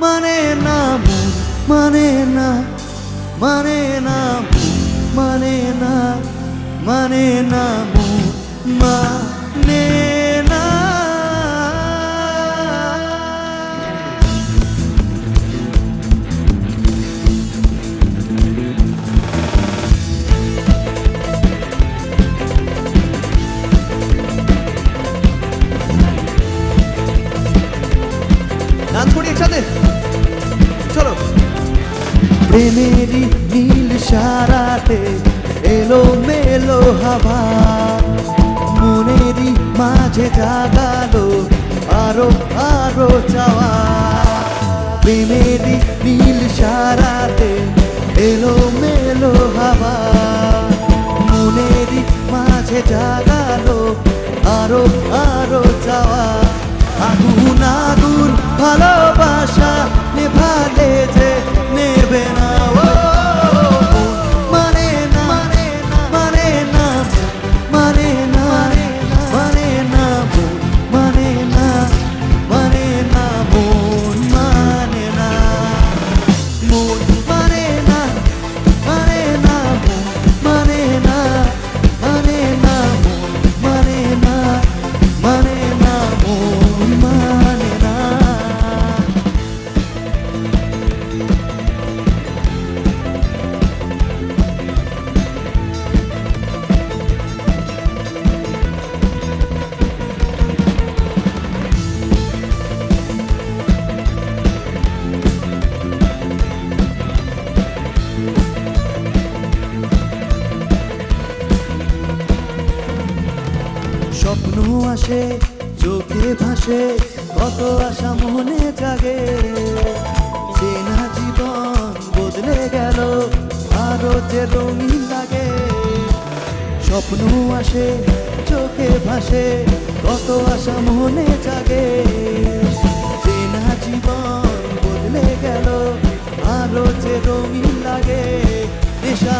মানে না মন মানে না মানে না মানে না মানে না মন মানে না। ডান্স করি একসাথে, চলো। প্রেমেরই নীল সারাতে এলো মেলো হাওয়া, মনেরই মাঝে জাগালো আরো আরো চাওয়া। প্রেমেরই নীল সারাতে এলো মেলো হাওয়া, মনেরই মাঝে জাগালো আরো আরো চাওয়া। আগুন আগুন ভালোবাসা নেভালে যে নেবে না ও মানে না মানে না মানে না মানে না মানে না মানে না মন মানে না মন মানে না মানে না মানে না মানে না মানে না মানে না মন মানে না। স্বপ্ন আসে চোখে ভাসে, কত আশা মনে জাগে। চেনা জীবন বদলে গেল আরো যে রঙিন লাগে। স্বপ্ন আসে চোখে ভাসে, কত আশা মনে জাগে। চেনা জীবন বদলে গেল আরো যে রঙিন লাগে। নেশা